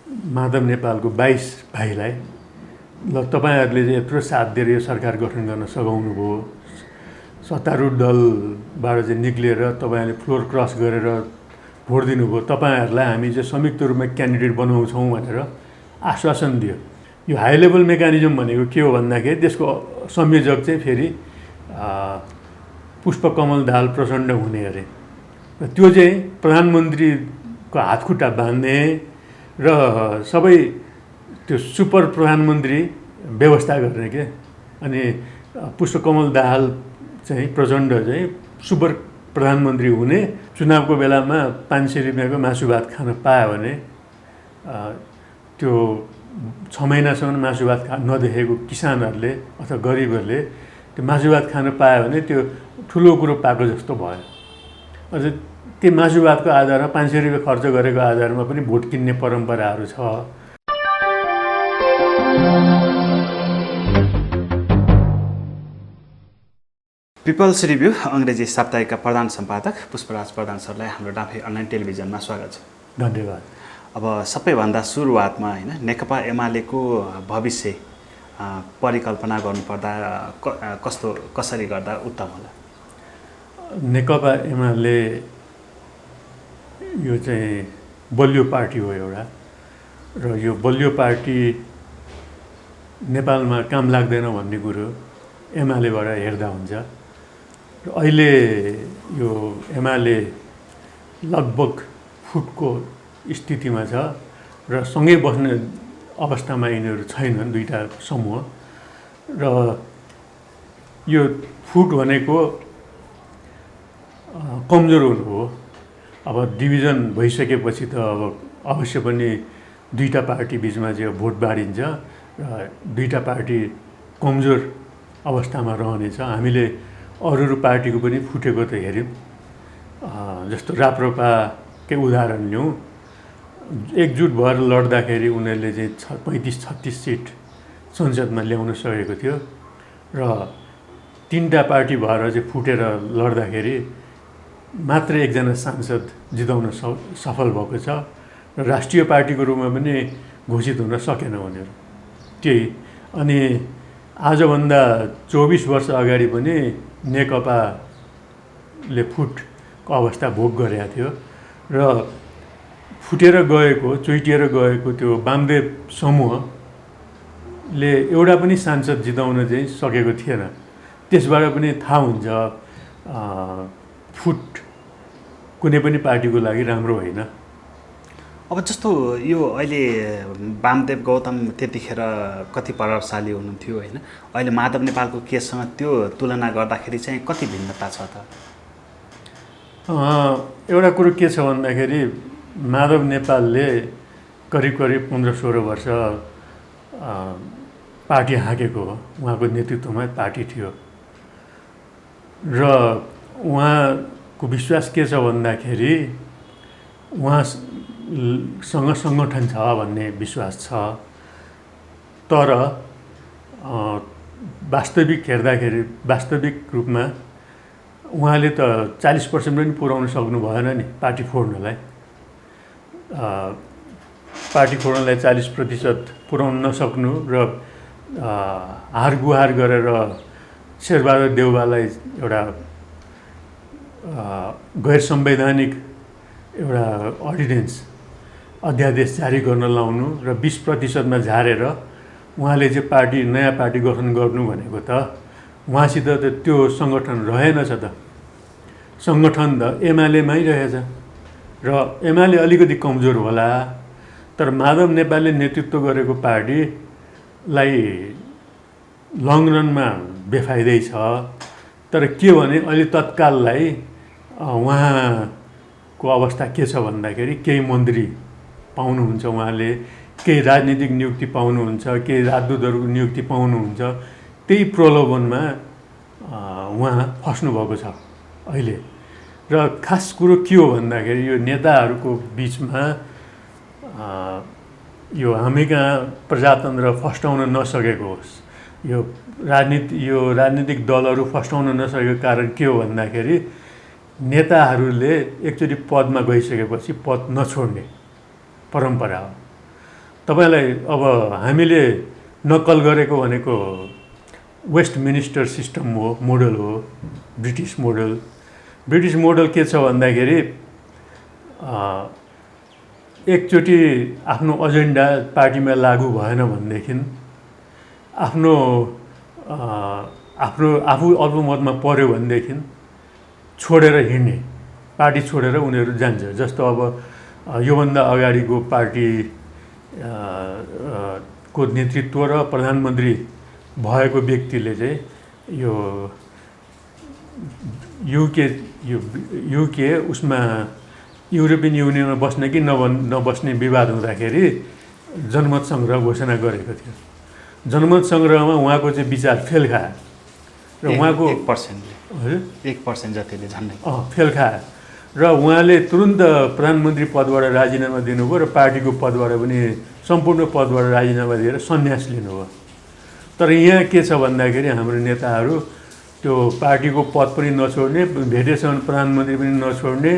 माधव नेपालको 22 भाइलाई ल तपाईँहरूले यत्रो साथ दिएर यो सरकार गठन गर्न सघाउनुभयो, सत्तारूढ दलबाट चाहिँ निक्लिएर तपाईँहरूले फ्लोर क्रस गरेर भोट दिनुभयो, तपाईँहरूलाई हामी चाहिँ संयुक्त रूपमा क्यान्डिडेट बनाउँछौँ भनेर आश्वासन दियो। यो हाई लेभल मेकानिजम भनेको के हो भन्दाखेरि त्यसको संयोजक चाहिँ फेरि पुष्पकमल दाहाल प्रचण्ड हुने अरे। र त्यो चाहिँ प्रधानमन्त्रीको हातखुट्टा बाँध्ने र सबै त्यो सुपर प्रधानमन्त्री व्यवस्था गर्ने के। अनि पुष्पकमल दाहाल चाहिँ प्रचण्ड चाहिँ सुपर प्रधानमन्त्री हुने, चुनावको बेलामा 500 रुपियाँको मासु भात खान पायो भने त्यो 6 महिनासम्म मासु भात नदेखेको किसानहरूले अथवा गरिबहरूले त्यो मासु भात खान पायो भने त्यो ठुलो कुरो पाएको जस्तो भयो। अझ त्यो मासु भातको आधारमा 500 रुपियाँ खर्च गरेको आधारमा पनि भोट किन्ने परम्पराहरू छ। पिपल्स रिभ्यू अङ्ग्रेजी साप्ताहिकका प्रधान सम्पादक पुष्पराज प्रधान सरलाई हाम्रो डाँफे अनलाइन टेलिभिजनमा स्वागत छ। धन्यवाद। अब सबैभन्दा सुरुवातमा हैन नेकपा एमालेको भविष्य परिकल्पना गर्नुपर्दा कसरी गर्दा उत्तम होला? नेकपा एमाले यो चाहिँ बलियो पार्टी हो एउटा, र यो बलियो पार्टी नेपालमा काम लाग्दैन भन्ने कुरो एमालेबाट हेर्दा हुन्छ। र अहिले यो एमाले लगभग फुटको स्थितिमा छ र सँगै बस्ने अवस्थामा यिनीहरू छैनन्, दुईटा समूह। र यो फुट भनेको कमजोर हुनु हो। अब डिभिजन भइसकेपछि त अब अवश्य पनि दुईटा पार्टी बिचमा चाहिँ भोट बाँडिन्छ र दुईटा पार्टी कमजोर अवस्थामा रहनेछ। हामीले अरू पार्टीको पनि फुटेको त हेऱ्यौँ। जस्तो राप्रपाकै उदाहरण लिउँ, एकजुट भएर लड्दाखेरि उनीहरूले चाहिँ 35-36 सिट संसदमा ल्याउन सकेको थियो र तीनटा पार्टी भएर चाहिँ फुटेर लड्दाखेरि मात्र एकजना सांसद जिताउन सफल भएको छ र राष्ट्रिय पार्टीको रूपमा पनि घोषित हुन सकेन उनीहरू। त्यही अनि आजभन्दा 24 वर्ष अगाडि पनि नेकपाले फुटको अवस्था भोग गरेको थियो र फुटेर गएको, चुइटिएर गएको त्यो वामदेव समूहले एउटा पनि सांसद जिताउन चाहिँ सकेको थिएन। त्यसबाट पनि थाहा हुन्छ फुट कुनै पनि पार्टीको लागि राम्रो होइन। अब जस्तो यो अहिले वामदेव गौतम त्यतिखेर कति प्रभावशाली हुनुहुन्थ्यो होइन, अहिले माधव नेपालको केससँग त्यो तुलना गर्दाखेरि चाहिँ कति भिन्नता छ त? एउटा कुरो के छ भन्दाखेरि माधव नेपालले करिब 15-16 वर्ष पार्टी हाँकेको हो। उहाँको नेतृत्वमा पार्टी थियो र उहाँको विश्वास के छ भन्दाखेरि उहाँसँग सङ्गठन छ भन्ने विश्वास छ। तर वास्तविक रूपमा उहाँले त 40% पनि पुर्याउन सक्नु भएन नि पार्टी फोड्नलाई। पार्टी फोड्नलाई 40% पुर्याउन नसक्नु र हार गुहार गरेर शेरबहादुर देउवालाई एउटा गैर संवैधानिक एउटा अर्डिनेन्स अध्यादेश जारी गर्न लाउनु र 20%मा झारेर उहाँले चाहिँ पार्टी नयाँ पार्टी गठन गर्नु भनेको त उहाँसित त त्यो सङ्गठन रहेनछ त। सङ्गठन त एमालेमै रहेछ र एमाले अलिकति कमजोर होला, तर माधव नेपालले नेतृत्व गरेको पार्टीलाई लङ रनमा बेफाइदै छ। तर के भने अहिले तत्काललाई उहाँको अवस्था के छ भन्दाखेरि केही मन्त्री पाउनुहुन्छ उहाँले, केही राजनीतिक नियुक्ति पाउनुहुन्छ, केही राजदूतहरूको नियुक्ति पाउनुहुन्छ। त्यही प्रलोभनमा उहाँ फस्नुभएको छ अहिले। र खास कुरो के हो भन्दाखेरि यो नेताहरूको बिचमा यो हामी कहाँ प्रजातन्त्र फस्टाउन नसकेको होस्, यो राजनीतिक दलहरू फस्टाउन नसकेको कारण के हो भन्दाखेरि नेताहरूले एकचोटि पदमा गइसकेपछि पद नछोड्ने परम्परा हो। तपाईँलाई अब हामीले नक्कल गरेको भनेको वेस्ट मिनिस्टर सिस्टम हो, मोडल हो, ब्रिटिस मोडल। ब्रिटिस मोडल के छ भन्दाखेरि एकचोटि आफ्नो एजेन्डा पार्टीमा लागू भएन भनेदेखि आफू अल्पमतमा पर्यो भनेदेखि छोडेर हिँड्ने, पार्टी छोडेर उनीहरू जान्छ। जस्तो अब योभन्दा अगाडिको पार्टी को नेतृत्व र प्रधानमन्त्री भएको व्यक्तिले चाहिँ यो युके उसमा युरोपियन युनियनमा बस्ने कि नबस्ने विवाद हुँदाखेरि जनमत सङ्ग्रह घोषणा गरेको थियो। जनमत सङ्ग्रहमा उहाँको चाहिँ विचार फेल खायो र उहाँको 1% जतिले झन्डै फेल खायो र उहाँले तुरुन्त प्रधानमन्त्री पदबाट राजीनामा दिनुभयो र पार्टीको पदबाट पनि सम्पूर्ण पदबाट राजीनामा दिएर सन्यास लिनुभयो। तर यहाँ के छ भन्दाखेरि हाम्रो नेताहरू त्यो पार्टीको पद पनि नछोड्ने, भेटेसम्म प्रधानमन्त्री पनि नछोड्ने,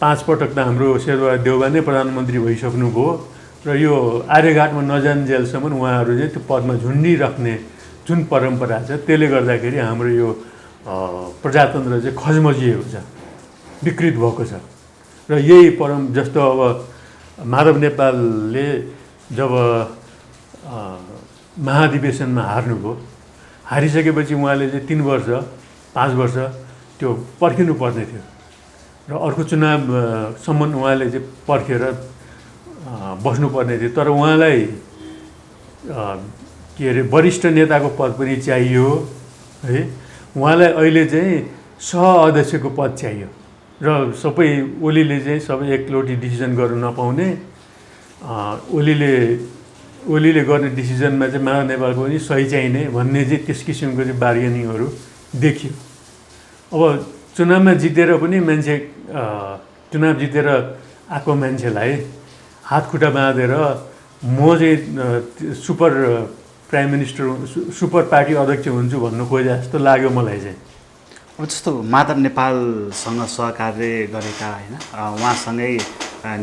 5 पटक त हाम्रो शेरबहादुर देउवा नै प्रधानमन्त्री भइसक्नुभयो र यो आर्यघाटमा नजान्जेलसम्म उहाँहरू चाहिँ त्यो पदमा झुन्डिराख्ने जुन परम्परा छ त्यसले गर्दाखेरि हाम्रो यो प्रजातन्त्र चाहिँ खजमजिएको छ, विकृत भएको छ। र यही जस्तो अब माधव नेपालले जब महाधिवेशनमा हार्नुभयो, हारिसकेपछि उहाँले चाहिँ 3 वर्ष 5 वर्ष त्यो पर्खिनु पर्ने थियो र अर्को चुनावसम्म उहाँले चाहिँ पर्खेर बस्नुपर्ने थियो। तर उहाँलाई के अरे वरिष्ठ नेताको पद पनि चाहियो है, उहाँलाई अहिले चाहिँ सह-अध्यक्षको पद चाहियो र सबै ओलीले चाहिँ सबै एकलौटी डिसिजन गर्न नपाउने, ओलीले गर्ने डिसिजनमा चाहिँ माधव नेपालको पनि सही चाहिने भन्ने चाहिँ त्यस किसिमको चाहिँ बार्गेनिङहरू देखियो। अब चुनावमा जितेर पनि मान्छे चुनाव जितेर आएको मान्छेलाई हातखुट्टा बाँधेर म चाहिँ super prime minister, super party अध्यक्ष हुन्छु भन्नु खोजे जस्तो लाग्यो मलाई चाहिँ। अब जस्तो माधव नेपालसँग सहकार्य गरेका होइन, उहाँसँगै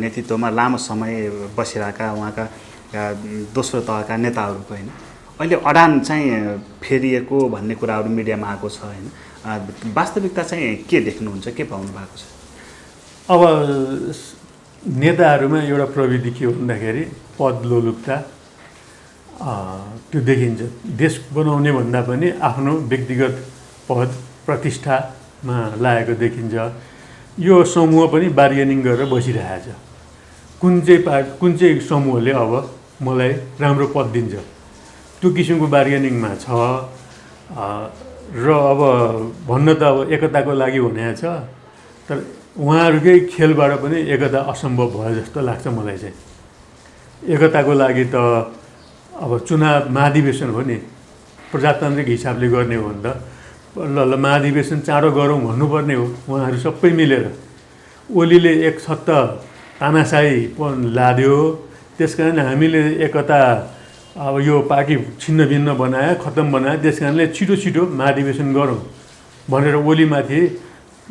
नेतृत्वमा लामो समय बसिरहेका उहाँका दोस्रो तहका नेताहरूको होइन, अहिले अडान चाहिँ फेरिएको भन्ने कुराहरू मिडियामा आएको छ होइन, वास्तविकता चाहिँ के देख्नुहुन्छ, के पाउनु भएको छ? अब नेताहरूमा एउटा प्रविधि के हो भन्दाखेरि पद लोलुपता त्यो देखिन्छ। देश बनाउने भन्दा पनि आफ्नो व्यक्तिगत पद प्रतिष्ठामा लागेको देखिन्छ। यो समूह पनि बार्गेनिङ गरेर बसिरहेछ। कुन चाहिँ समूहले अब मलाई राम्रो पद दिन्छ त्यो किसिमको बार्गेनिङमा छ। र अब भन्न त अब एकताको लागि भनेको छ, तर उहाँहरूकै खेलबाट पनि एकता असम्भव भयो जस्तो लाग्छ मलाई चाहिँ। एकताको लागि त अब चुनाव महाधिवेशन हो नि, प्रजातान्त्रिक हिसाबले गर्ने हो भने त ल महाधिवेशन चाँडो गरौँ भन्नुपर्ने हो उहाँहरू सबै मिलेर। ओलीले एक छत्त तानाशाही लाद्यो, त्यस कारण हामीले एकता अब यो पार्टी छिन्न भिन्न बनायो, खत्तम बनायो, त्यस कारणले छिटो छिटो महाधिवेशन गरौँ भनेर ओलीमाथि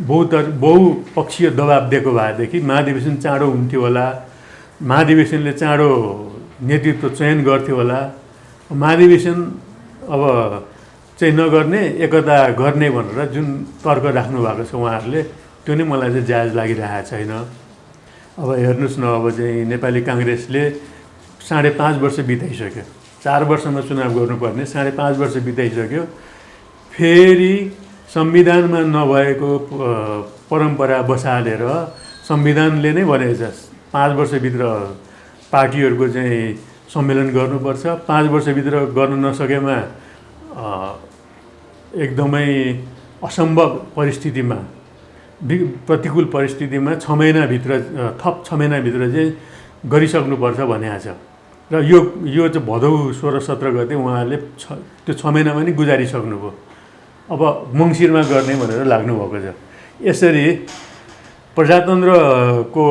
बहुपक्षीय दबाब दिएको भएदेखि महाधिवेशन चाँडो हुन्थ्यो होला, महाधिवेशनले चाँडो नेतृत्व चयन गर्थ्यो होला। महाधिवेशन अब चाहिँ नगर्ने, एकता गर्ने भनेर जुन तर्क राख्नु भएको छ उहाँहरूले, त्यो नै मलाई चाहिँ जायज लागिरहेको छैन। अब हेर्नुहोस् न, अब चाहिँ नेपाली काङ्ग्रेसले 5.5 वर्ष बिताइसक्यो, 4 वर्षमा चुनाव गर्नुपर्ने 5.5 वर्ष बिताइसक्यो। फेरि संविधानमा नभएको परम्परा बसालेर संविधानले नै भनेको छ 5 वर्षभित्र पार्टीहरूको चाहिँ सम्मेलन गर्नुपर्छ। 5 वर्षभित्र गर्न नसकेमा एकदमै असम्भव परिस्थितिमा, प्रतिकूल परिस्थितिमा 6 महिनाभित्र थप 6 महिनाभित्र चाहिँ गरिसक्नुपर्छ भनेको छ। र यो चाहिँ भदौ 16-17 गते उहाँहरूले त्यो 6 महिनामा नि गुजारिसक्नुभयो। अब मङ्सिरमा गर्ने भनेर लाग्नुभएको छ। यसरी प्रजातन्त्रको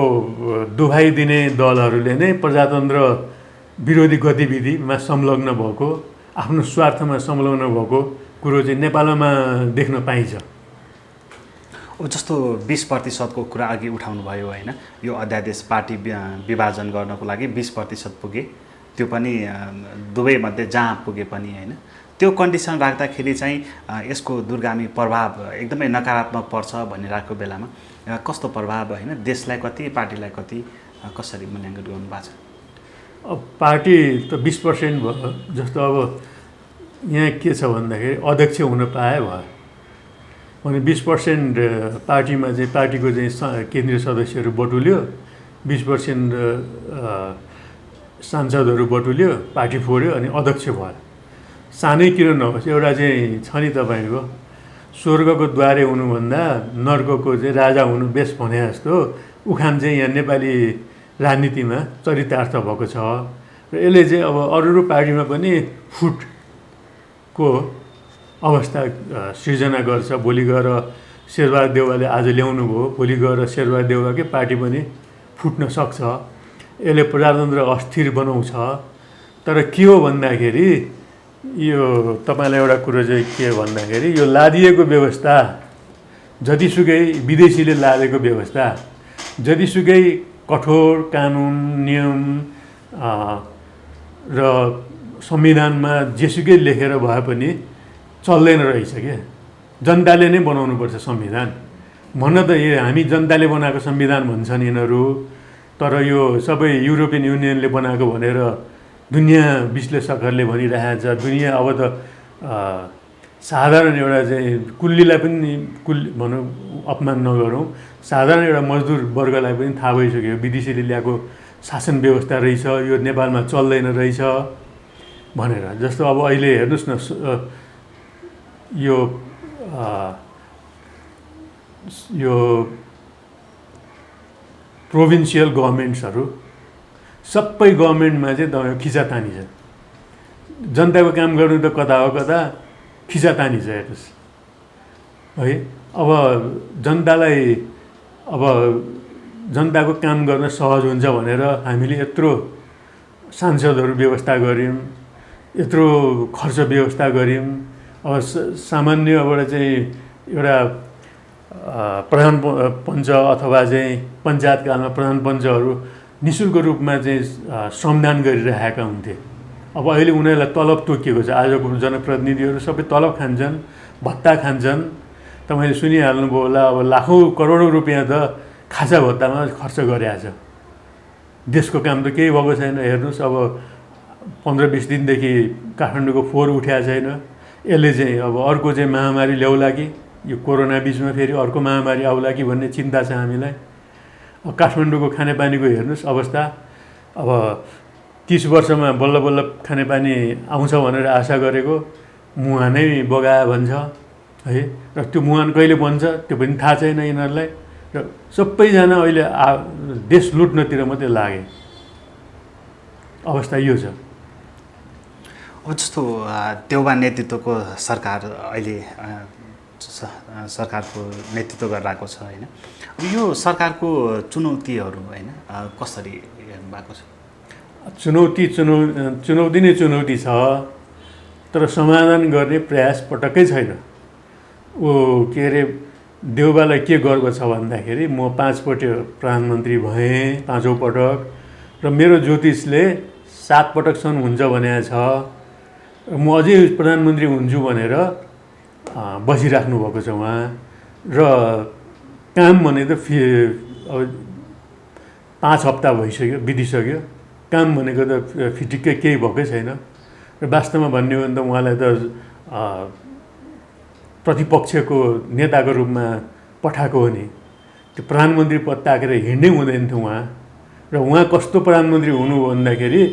दुहाई दिने दलहरूले नै प्रजातन्त्र विरोधी गतिविधिमा संलग्न भएको, आफ्नो स्वार्थमा संलग्न भएको कुरो चाहिँ नेपालमा देख्न पाइन्छ। अब जस्तो 20% को कुरा अघि उठाउनु भयो होइन, यो अध्यादेश पार्टी विभाजन गर्नको लागि 20% पुगे, त्यो पनि दुवैमध्ये जहाँ पुगे पनि होइन, त्यो कन्डिसन राख्दाखेरि चाहिँ यसको दूरगामी प्रभाव एकदमै नकारात्मक पर्छ भनिरहेको बेलामा कस्तो प्रभाव होइन, देशलाई कति, पार्टीलाई कति, कसरी मूल्याङ्कन गर्नु भएको छ? अब पार्टी त 20% भयो। जस्तो अब यहाँ के छ भन्दाखेरि अध्यक्ष हुन पाए भयो भने 20% पार्टीमा चाहिँ पार्टीको चाहिँ केन्द्रीय सदस्यहरू बटुल्यो, 20% सांसदहरू बटुल्यो, पार्टी फोड्यो अनि अध्यक्ष भयो। सानै किन नहोस्, एउटा चाहिँ छ नि तपाईँको स्वर्गको द्वारे हुनुभन्दा नर्कको चाहिँ राजा हुनु बेस भने जस्तो उखान चाहिँ यहाँ नेपाली राजनीतिमा चरितार्थ भएको छ। र यसले चाहिँ अब अरू पार्टीमा पनि फुटको अवस्था सृजना गर्छ। भोलि गएर शेरबहादुर देउवाले आज ल्याउनु भयो, भोलि गएर शेरबहादुर देउवाकै पार्टी पनि फुट्न सक्छ। यसले प्रजातन्त्र अस्थिर बनाउँछ। तर के हो भन्दाखेरि यो तपाईँलाई एउटा कुरो चाहिँ के भन्दाखेरि यो लादिएको व्यवस्था, जतिसुकै विदेशीले लादेको व्यवस्था, जतिसुकै कठोर कानुन नियम र संविधानमा जेसुकै लेखेर भए पनि चल्दैन रहेछ क्या। जनताले नै बनाउनुपर्छ संविधान। भन्न त यो हामी जनताले बनाएको संविधान भन्छन् यिनीहरू, तर यो सबै युरोपियन युनियनले बनाएको भनेर दुनियाँ विश्लेषकहरूले भनिरहेको छ। दुनियाँ अब त साधारण एउटा चाहिँ कुल्लीलाई पनि भनौँ अपमान नगरौँ, साधारण एउटा मजदुर वर्गलाई पनि थाहा भइसक्यो विदेशीले ल्याएको शासन व्यवस्था रहेछ, यो नेपालमा चल्दैन रहेछ भनेर। जस्तो अब अहिले हेर्नुहोस् न, यो प्रोभिन्सियल गभर्मेन्ट्सहरू सबै गभर्मेन्टमा चाहिँ तपाईँको खिचातानी छ। जनताको काम गर्नु त कता हो कता खिचातानी छ हेर्नुहोस् है। अब जनतालाई अब जनताको काम गर्न सहज हुन्छ भनेर हामीले यत्रो सांसदहरू व्यवस्था गऱ्यौँ, यत्रो खर्च व्यवस्था गऱ्यौँ। अब सामान्यबाट चाहिँ एउटा प्रधान पञ्च अथवा चाहिँ पञ्चायतकालमा प्रधान पञ्चहरू निःशुल्क रूपमा चाहिँ श्रमदान गरिरहेका हुन्थे। अब अहिले उनीहरूलाई तलब तोकिएको छ। आजको जनप्रतिनिधिहरू सबै तलब खान्छन्, भत्ता खान्छन्। तपाईँले सुनिहाल्नुभयो होला, अब लाखौँ करोडौँ रुपियाँ त खाजा भत्तामा खर्च गरेको छ। देशको काम त केही भएको छैन। हेर्नुहोस् अब 15-20 दिनदेखि काठमाडौँको फोहोर उठेको छैन। यसले चाहिँ अब अर्को चाहिँ महामारी ल्याउला कि, यो कोरोना बिचमा फेरि अर्को महामारी आउला कि भन्ने चिन्ता छ हामीलाई। अब काठमाडौँको खानेपानीको हेर्नुहोस् अवस्था। अब 30 वर्षमा बल्ल बल्ल खानेपानी आउँछ भनेर आशा गरेको मुहान नै बगायो भन्छ है। र त्यो मुहान कहिले बन्छ त्यो पनि थाहा छैन यिनीहरूलाई। र सबैजना अहिले देश लुट्नतिर मात्रै लागे। अवस्था यो छ। अब जस्तो देउबा नेतृत्वको सरकार अहिले सरकारको नेतृत्व गरिरहेको छ होइन। अब यो सरकारको चुनौतीहरू होइन कसरी हेर्नु भएको छ? चुनौती नै चुनौती छ, तर समाधान गर्ने प्रयास पटक्कै छैन। के अरे देउबालाई के गर्व छ भन्दाखेरि म 5 पटक प्रधानमन्त्री भएँ, 5औँ पटक, र मेरो ज्योतिषले 7 पटकसम्म हुन्छ भनेको छ। म अझै प्रधानमन्त्री हुन्छु भनेर बसिराख्नु भएको छ उहाँ। र काम भने त अब 5 हप्ता भइसक्यो, बितिसक्यो। काम भनेको त फिटिक्कै केही भएकै छैन। र वास्तवमा भन्ने हो भने त उहाँलाई त प्रतिपक्षको नेताको रूपमा पठाएको हो नि। त्यो प्रधानमन्त्री पद ताकेर हिँड्नै हुँदैन थियो उहाँ। र उहाँ कस्तो प्रधानमन्त्री हुनु भन्दाखेरि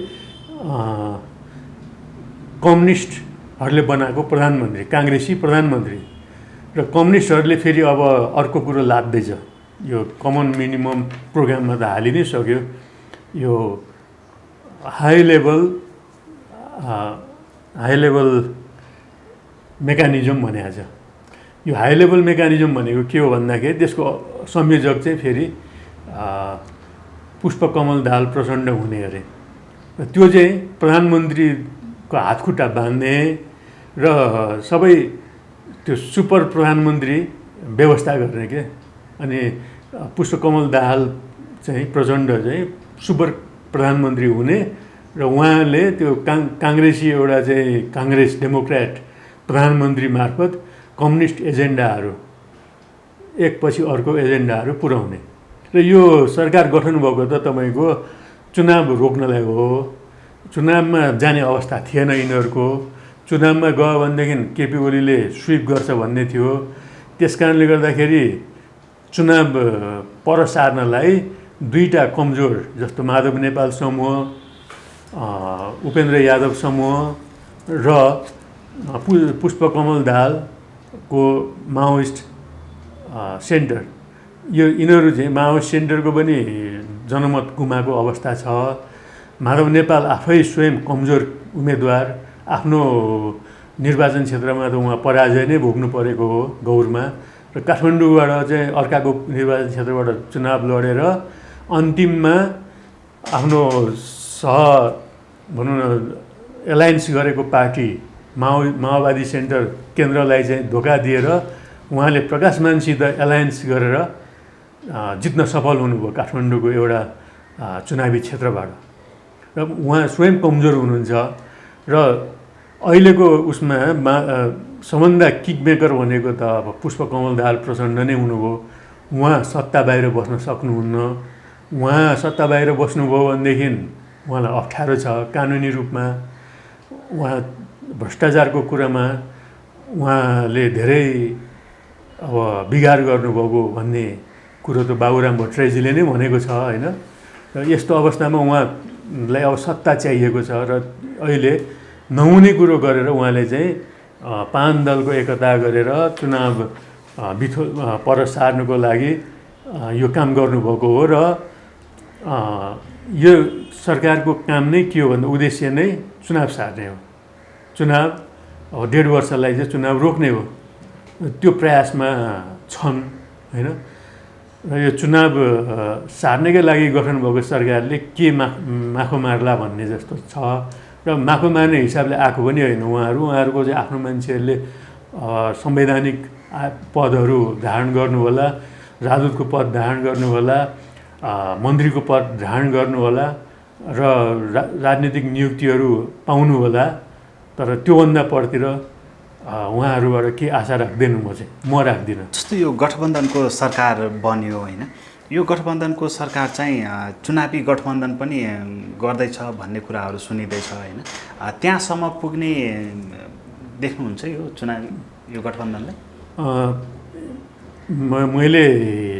कम्युनिस्टहरूले बनाएको प्रधानमन्त्री, काङ्ग्रेसी प्रधानमन्त्री। र कम्युनिस्टहरूले फेरि अब अर्को कुरो लाद्दैछ। यो कमन मिनिमम प्रोग्राममा त हालि नै सक्यो। यो हाई लेभल मेकानिजम भनेको छ। यो हाई लेभल मेकानिजम भनेको के हो भन्दाखेरि त्यसको संयोजक चाहिँ फेरि पुष्पकमल दाहाल प्रचण्ड हुने अरे। र त्यो चाहिँ प्रधानमन्त्रीको हातखुट्टा बाँध्ने र सबै त्यो सुपर प्रधानमन्त्री व्यवस्था गर्ने के। अनि पुष्पकमल दाहाल चाहिँ प्रचण्ड चाहिँ सुपर प्रधानमन्त्री हुने र उहाँले त्यो काङ्ग्रेसी एउटा चाहिँ काङ्ग्रेस डेमोक्रेट प्रधानमन्त्री मार्फत कम्युनिस्ट एजेन्डाहरू एकपछि अर्को एजेन्डाहरू पुर्याउने र यो सरकार गठन भएको त तपाईँको चुनाव रोक्नलाई हो। चुनावमा जाने अवस्था थिएन यिनीहरूको। चुनावमा गयो भनेदेखि केपी ओलीले स्विप गर्छ भन्ने थियो। त्यस कारणले गर्दाखेरि चुनाव पर सार्नलाई दुईटा कमजोर जस्तो माधव नेपाल समूह, उपेन्द्र यादव समूह र पुष्पकमल दाहालको माओइस्ट सेन्टर, यो यिनीहरू चाहिँ माओइस्ट सेन्टरको पनि जनमत गुमाएको अवस्था छ। माधव नेपाल आफै स्वयं कमजोर उम्मेदवार, आफ्नो निर्वाचन क्षेत्रमा त उहाँ पराजय नै भोग्नु परेको हो गौरमा, र काठमाडौँबाट चाहिँ अर्काको निर्वाचन क्षेत्रबाट चुनाव लडेर अन्तिममा आफ्नो भनौँ न एलायन्स गरेको पार्टी माओवादी सेन्टर केन्द्रलाई चाहिँ धोका दिएर उहाँले प्रकाशमानसित एलायन्स गरेर जित्न सफल हुनुभयो काठमाडौँको एउटा चुनावी क्षेत्रबाट। र उहाँ स्वयं कमजोर हुनुहुन्छ र अहिलेको उसमा सबभन्दा किकमेकर भनेको त अब पुष्पकमल दाहाल प्रचण्ड नै हुनुभयो। उहाँ सत्ता बाहिर बस्न सक्नुहुन्न। उहाँ सत्ता बाहिर बस्नुभयो भनेदेखि उहाँलाई अप्ठ्यारो छ कानुनी रूपमा। उहाँ भ्रष्टाचारको कुरामा उहाँले धेरै अब बिगार गर्नुभएको भन्ने कुरो त बाबुराम भट्टराईजीले नै भनेको छ होइन। र यस्तो अवस्थामा उहाँलाई अब सत्ता चाहिएको छ र अहिले नहुने कुरो गरेर उहाँले चाहिँ पाँच दलको एकता गरेर चुनाव पर सार्नुको लागि यो काम गर्नुभएको हो। र यो सरकारको काम नै के हो भन्दा उद्देश्य नै चुनाव सार्ने हो। चुनाव अब 1.5 वर्षलाई चाहिँ चुनाव रोक्ने हो, त्यो प्रयासमा छन् होइन। र यो चुनाव सार्नकै लागि गठन भएको सरकारले के माखो मार्ला भन्ने जस्तो छ। र माखो मार्ने हिसाबले आएको पनि होइन। उहाँहरूको चाहिँ आफ्नो मान्छेहरूले संवैधानिक पदहरू धारण गर्नु होला, राजदूतको पद धारण गर्नु होला, मन्त्रीको पद धारण गर्नु होला र राजनीतिक नियुक्तिहरू पाउनु होला। तर त्योभन्दा परतिर उहाँहरूबाट के आशा राख्दैन म राख्दिनँ। जस्तो यो गठबन्धनको सरकार बन्यो होइन, यो गठबन्धनको सरकार चाहिँ चुनावी गठबन्धन पनि गर्दैछ भन्ने कुराहरू सुनिँदैछ होइन। त्यहाँसम्म पुग्ने देख्नुहुन्छ यो गठबन्धनलाई? मैले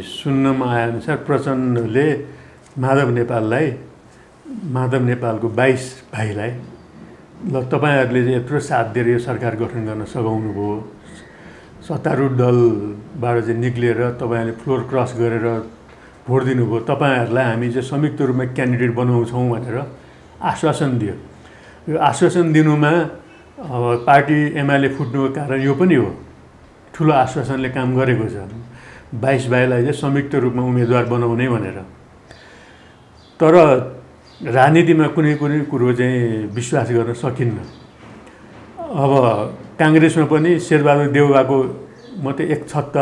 सुन्नमा आएअनुसार प्रचण्डले माधव नेपालको 22 भाइलाई ल तपाईँहरूले चाहिँ यत्रो साथ दिएर यो सरकार गठन गर्न सघाउनु भयो, सत्तारूढ दलबाट चाहिँ निक्लिएर तपाईँहरूले फ्लोर क्रस गरेर भोट दिनुभयो, तपाईँहरूलाई हामी चाहिँ संयुक्त रूपमा क्यान्डिडेट बनाउँछौँ भनेर आश्वासन दियो। यो आश्वासन दिनुमा अब पार्टी एमाले फुट्नुको कारण यो पनि हो। ठुलो आश्वासनले काम गरेको छ 22 भाइलाई चाहिँ संयुक्त रूपमा उम्मेदवार बनाउने भनेर। तर राजनीतिमा कुनै कुरो चाहिँ विश्वास गर्न सकिन्न। अब काङ्ग्रेसमा पनि शेरबहादुर देउवाको मात्रै एक छत्त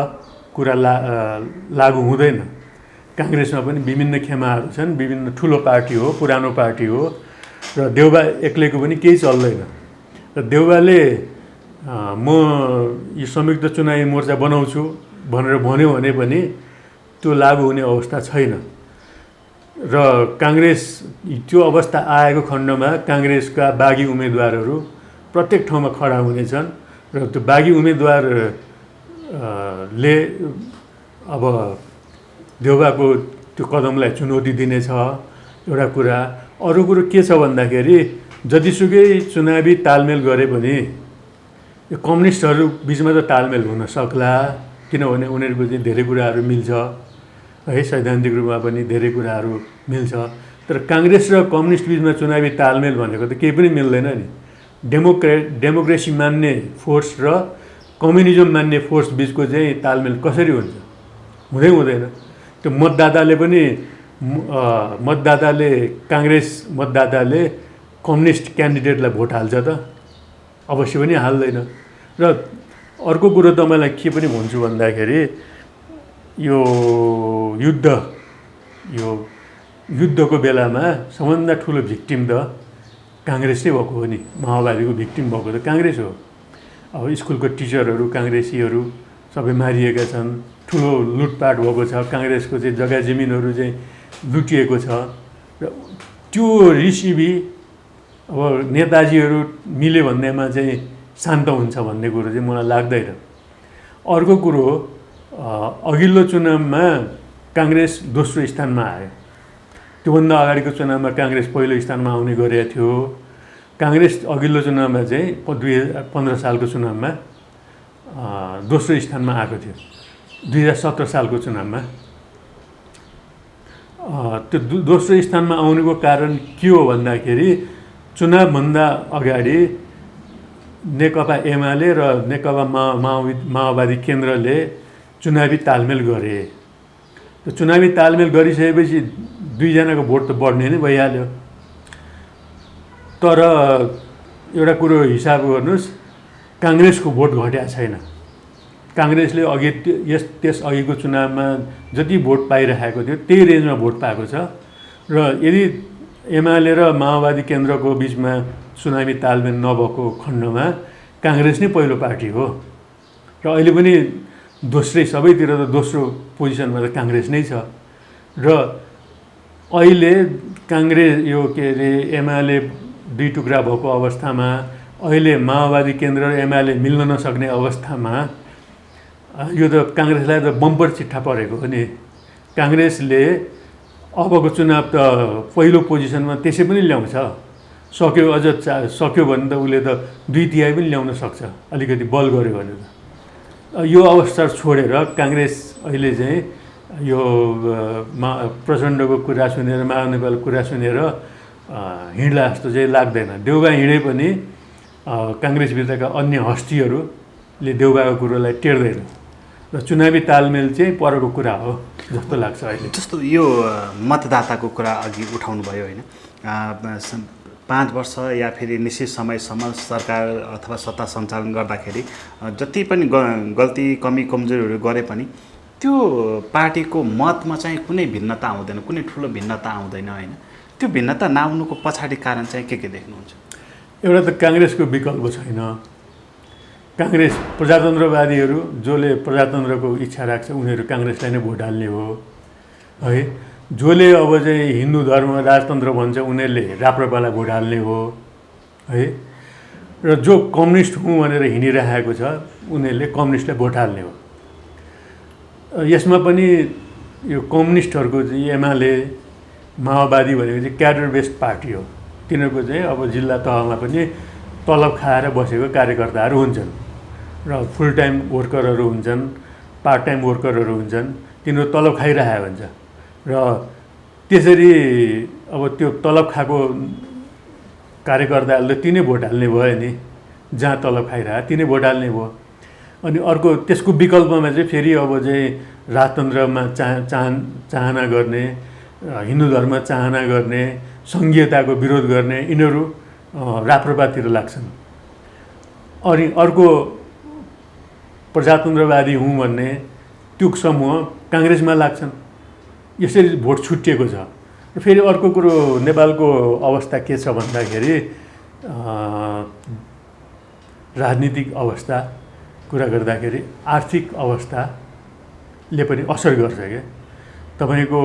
कुरा लागु हुँदैन। काङ्ग्रेसमा पनि विभिन्न खेमाहरू छन्, विभिन्न ठुलो पार्टी हो, पुरानो पार्टी हो र देउवा एक्लैको पनि केही चल्दैन। र देउवाले म यो संयुक्त चुनावी मोर्चा बनाउँछु भनेर भन्यो भने पनि त्यो लागु हुने अवस्था छैन। र काङ्ग्रेस त्यो अवस्था आएको खण्डमा काङ्ग्रेसका बागी उम्मेदवारहरू प्रत्येक ठाउँमा खडा हुनेछन् र त्यो बागी उम्मेदवारले अब देउवाको त्यो कदमलाई चुनौती दिनेछ एउटा कुरा। अरू कुरो के छ भन्दाखेरि जतिसुकै चुनावी तालमेल गरे पनि यो कम्युनिस्टहरू बिचमा त तालमेल हुन सक्ला, किनभने उनीहरूको चाहिँ धेरै कुराहरू मिल्छ है, सैद्धान्तिक रूपमा पनि धेरै कुराहरू मिल्छ। तर काङ्ग्रेस र कम्युनिस्ट बिचमा चुनावी तालमेल भनेको त केही पनि मिल्दैन नि। डेमोक्रेसी मान्ने फोर्स र कम्युनिजम मान्ने फोर्स बिचको चाहिँ तालमेल कसरी हुन्छ? हुँदैन। त्यो काङ्ग्रेस मतदाताले कम्युनिस्ट क्यान्डिडेटलाई भोट हाल्छ त? अवश्य पनि हाल्दैन। र अर्को कुरो तपाईँलाई के पनि भन्छु भन्दाखेरि यो युद्धको बेलामा सबभन्दा ठुलो भिक्टिम त काङ्ग्रेसै भएको हो नि, माओवादीको भिक्टिम भएको त काङ्ग्रेस हो। अब स्कुलको टिचरहरू काङ्ग्रेसीहरू सबै मारिएका छन्, ठुलो लुटपाट भएको छ, काङ्ग्रेसको चाहिँ जग्गा जमिनहरू चाहिँ लुटिएको छ। र त्यो रिसिभी अब नेताजीहरू मिल्यो भन्नेमा चाहिँ शान्त हुन्छ भन्ने कुरो चाहिँ मलाई लाग्दैन। अर्को कुरो, अघिल्लो चुनावमा काङ्ग्रेस दोस्रो स्थानमा आयो। त्योभन्दा अगाडिको चुनावमा काङ्ग्रेस पहिलो स्थानमा आउने गरेको थियो। काङ्ग्रेस अघिल्लो चुनावमा चाहिँ 2015 सालको चुनावमा दोस्रो स्थानमा आएको थियो। 2017 सालको चुनावमा त्यो दोस्रो स्थानमा आउनुको कारण के हो भन्दाखेरि चुनावभन्दा अगाडि नेकपा एमाले र नेकपा माओवादी केन्द्रले चुनावी तालमेल गरे। त्यो चुनावी तालमेल गरिसकेपछि दुईजनाको भोट त बढ्ने नै भइहाल्यो। तर एउटा कुरो हिसाब गर्नुहोस्, काङ्ग्रेसको भोट घटेको छैन। काङ्ग्रेसले अघि त्यस अघिको चुनावमा जति भोट पाइरहेको थियो त्यही रेन्जमा भोट पाएको छ। र यदि एमाले र माओवादी केन्द्रको बिचमा चुनावी तालमेल नभएको खण्डमा काङ्ग्रेस नै पहिलो पार्टी हो। र अहिले पनि दोस्रै, सबैतिर त दोस्रो पोजिसनमा त काङ्ग्रेस नै छ। र अहिले काङ्ग्रेस यो के अरे एमाले दुई टुक्रा भएको अवस्थामा, अहिले माओवादी केन्द्र र एमाले मिल्न नसक्ने अवस्थामा यो त काङ्ग्रेसलाई त बम्पर चिट्ठा परेको हो नि। काङ्ग्रेसले अबको चुनाव त पहिलो पोजिसनमा त्यसै पनि ल्याउँछ, सक्यो अझ सक्यो भने त उसले त 2/3 पनि ल्याउन सक्छ, अलिकति बल गर्यो भने त। यो अवस्था छोडेर काङ्ग्रेस अहिले चाहिँ यो प्रचण्डको कुरा सुनेर, महानुभावको कुरा सुनेर हिँड्ला जस्तो चाहिँ लाग्दैन। देउबा हिँडे पनि काङ्ग्रेसभित्रका अन्य हस्तीहरूले देउबाको कुरोलाई टेर्दैन। र चुनावी तालमेल चाहिँ परको कुरा हो जस्तो लाग्छ अहिले। जस्तो यो मतदाताको कुरा अघि उठाउनु भयो होइन, 5 वर्ष या फेरि निश्चित समयसम्म सरकार अथवा सत्ता सञ्चालन गर्दाखेरि जति पनि गल्ती कमी कमजोरीहरू गरे पनि त्यो पार्टीको मतमा चाहिँ कुनै भिन्नता आउँदैन, कुनै ठुलो भिन्नता आउँदैन होइन। त्यो भिन्नता नआउनुको पछाडि कारण चाहिँ के देख्नुहुन्छ? एउटा त काङ्ग्रेसको विकल्प छैन। काङ्ग्रेस प्रजातन्त्रवादीहरू जसले प्रजातन्त्रको इच्छा राख्छ उनीहरू काङ्ग्रेसलाई नै भोट हाल्ने हो है। जसले अब चाहिँ हिन्दू धर्म राजतन्त्र भन्छ उनीहरूले राप्रपालाई भोट हाल्ने हो है। र जो कम्युनिस्ट हुँ भनेर हिँडिरहेको छ उनीहरूले कम्युनिस्टलाई भोट हाल्ने हो। यसमा पनि यो कम्युनिस्टहरूको चाहिँ एमाले माओवादी भनेको चाहिँ क्याडर बेस्ड पार्टी हो। तिनीहरूको चाहिँ अब जिल्ला तहमा पनि तलब खाएर बसेको कार्यकर्ताहरू हुन्छन् र फुल टाइम वर्करहरू हुन्छन्, पार्ट टाइम वर्करहरू हुन्छन्। तिनीहरू तलब खाइरहेको हुन्छ र त्यसरी अब त्यो तलब खाएको कार्यकर्ताहरूले तिनै भोट हाल्ने भयो नि, जहाँ तलब खाइरहे तिनै भोट हाल्ने भयो। अनि अर्को त्यसको विकल्पमा चाहिँ फेरि अब चाहिँ राजतन्त्रमा चाहना गर्ने, हिन्दू धर्म चाहना गर्ने, सङ्घीयताको विरोध गर्ने यिनीहरू राप्रपातिर लाग्छन्। अनि अर्को प्रजातन्त्रवादी हुँ भन्ने त्यो समूह काङ्ग्रेसमा लाग्छन्। यसरी भोट छुट्टिएको छ। र फेरि अर्को कुरो नेपालको अवस्था के छ भन्दाखेरि राजनीतिक अवस्था कुरा गर्दाखेरि आर्थिक अवस्थाले पनि असर गर्छ क्या। तपाईँको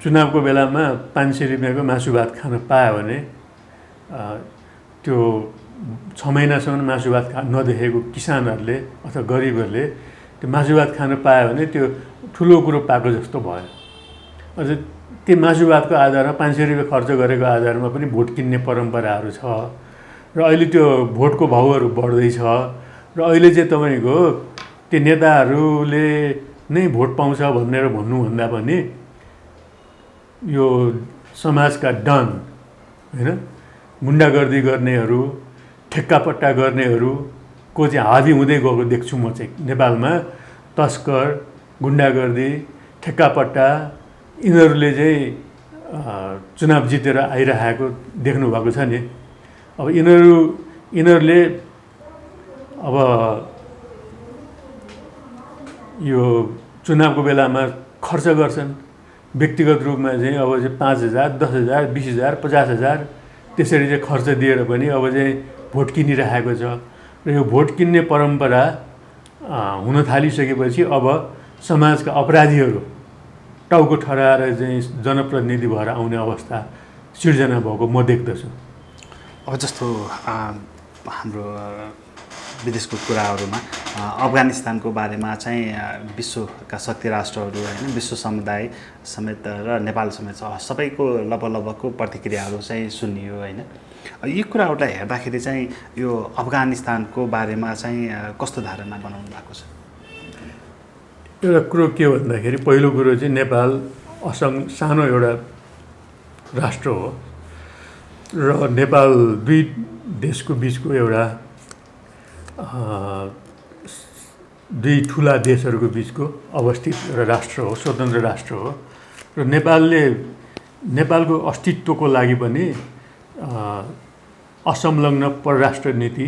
चुनावको बेलामा 500 रुपियाँको मासु भात खान पायो भने त्यो 6 महिनासम्म मासु भात नदेखेको किसानहरूले अथवा गरिबहरूले त्यो मासु भात खान पायो भने त्यो ठुलो कुरो पाएको जस्तो भयो। अझ त्यो मासु भातको आधारमा 500 रुपियाँ खर्च गरेको आधारमा पनि भोट किन्ने परम्पराहरू छ। र अहिले त्यो भोटको भाउहरू बढ्दैछ। र अहिले चाहिँ तपाईँको त्यो नेताहरूले नै भोट पाउँछ भनेर भन्नुभन्दा पनि यो समाजका डन होइन, गुन्डागर्दी गर्नेहरू, ठेक्कापट्टा गर्नेहरूको चाहिँ हाबी हुँदै गएको देख्छु म चाहिँ नेपालमा। तस्कर, गुन्डागर्दी, ठेक्कापट्टा यिनीहरूले चाहिँ चुनाव जितेर आइरहेको देख्नु भएको छ नि। अब यिनीहरूले अब यो चुनावको बेलामा खर्च गर्छन्। व्यक्तिगत रूपमा चाहिँ अब चाहिँ 5,000, 10,000, 20,000, 50,000 त्यसरी चाहिँ खर्च दिएर पनि अब चाहिँ भोट किनिरहेको छ र यो भोट किन्ने परम्परा हुन थालिसकेपछि अब समाजका अपराधीहरू टाउको ठहराएर चाहिँ जनप्रतिनिधि भएर आउने अवस्था सिर्जना भएको म देख्दछु। अब जस्तो हाम्रो विदेशको कुराहरूमा अफगानिस्तानको बारेमा चाहिँ विश्वका शक्ति राष्ट्रहरू होइन विश्व समुदाय समेत र नेपाल समेत सबैको लगभगको प्रतिक्रियाहरू चाहिँ सुनियो होइन। यी कुराहरूलाई हेर्दाखेरि चाहिँ यो अफगानिस्तानको बारेमा चाहिँ कस्तो धारणा बनाउनु भएको छ? एउटा कुरो के भन्दाखेरि पहिलो कुरो चाहिँ नेपाल सानो एउटा राष्ट्र हो र नेपाल दुई देशको बिचको एउटा दुई ठुला देशहरूको बिचको अवस्थित एउटा राष्ट्र हो, स्वतन्त्र राष्ट्र हो र नेपालको अस्तित्वको लागि पनि असंलग्न परराष्ट्र नीति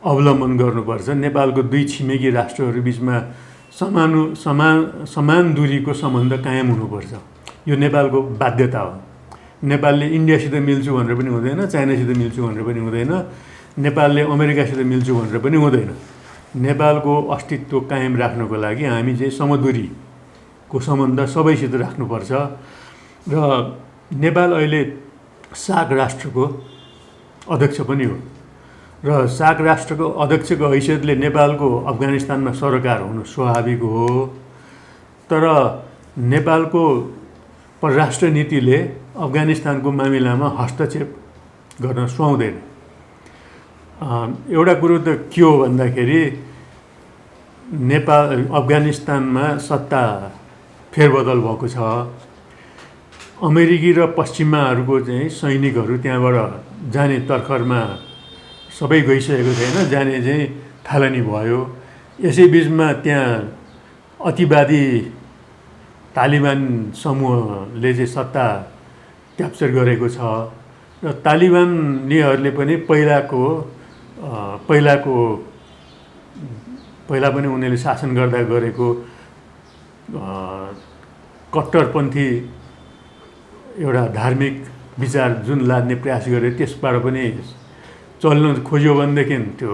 अवलम्बन गर्नुपर्छ। नेपालको दुई छिमेकी राष्ट्रहरू बिचमा समान दूरीको सम्बन्ध कायम हुनुपर्छ। यो नेपालको बाध्यता हो। नेपालले इन्डियासित मिल्छु भनेर पनि हुँदैन, चाइनासित मिल्छु भनेर पनि हुँदैन, नेपालले अमेरिकासित मिल्छु भनेर पनि हुँदैन। नेपालको अस्तित्व कायम राख्नको लागि हामी चाहिँ समदूरीको सम्बन्ध सबैसित राख्नुपर्छ र नेपाल अहिले सार्क राष्ट्रको अध्यक्ष पनि हो र सार्क राष्ट्रको अध्यक्षको हैसियतले नेपालको अफगानिस्तानमा सरोकार हुनु स्वाभाविक हो। तर नेपालको परराष्ट्र नीतिले अफगानिस्तानको मामिलामा हस्तक्षेप गर्न सुहाउँदैन। एउटा कुरो त के हो भन्दाखेरि अफगानिस्तानमा सत्ता फेरबदल भएको छ। अमेरिकी र पश्चिमाहरूको चाहिँ सैनिकहरू त्यहाँबाट जाने तर्खरमा सबै गइसकेको छैन, जाने चाहिँ थालनी भयो। यसै बिचमा त्यहाँ अतिवादी तालिबान समूहले चाहिँ सत्ता क्याप्चर गरेको छ र तालिबानीहरूले पनि पहिला पनि उनीहरूले शासन गर्दा गरेको कट्टरपन्थी एउटा धार्मिक विचार जुन लाद्ने प्रयास गरे त्यसबाट पनि चल्न खोज्यो भनेदेखि त्यो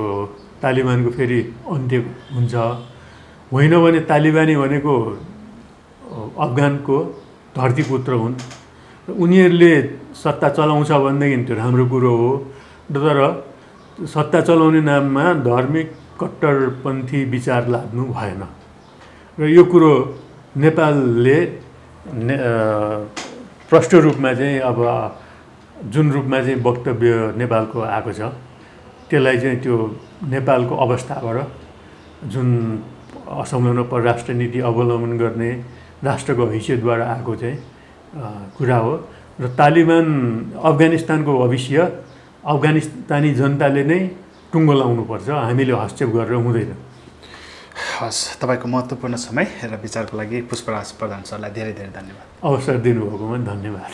तालिबानको फेरि अन्त्य हुन्छ। होइन भने तालिबानी भनेको अफगानको धरतीपुत्र हुन् र उनीहरूले सत्ता चलाउँछ भनेदेखि त्यो राम्रो कुरो हो। तर सत्ता चलाउने नाममा धार्मिक कट्टरपन्थी विचार लाद्नु भएन र यो कुरो नेपालले प्रष्ट रूपमा चाहिँ अब जुन रूपमा चाहिँ वक्तव्य नेपालको आएको छ त्यसलाई चाहिँ त्यो नेपालको अवस्थाबाट जुन असंलग्न परराष्ट्र नीति अवलम्बन गर्ने राष्ट्रको हैसियतबाट आएको चाहिँ कुरा हो र अफगानिस्तानको भविष्य अफगानिस्तानी जनताले नै टुङ्गो लाउनुपर्छ, हामीले हस्तक्षेप गरेर हुँदैन। हस्, तपाईँको महत्त्वपूर्ण समय र विचारको लागि पुष्पराज प्रधान सरलाई धेरै धेरै धन्यवाद। अवसर दिनुभएकोमा धन्यवाद।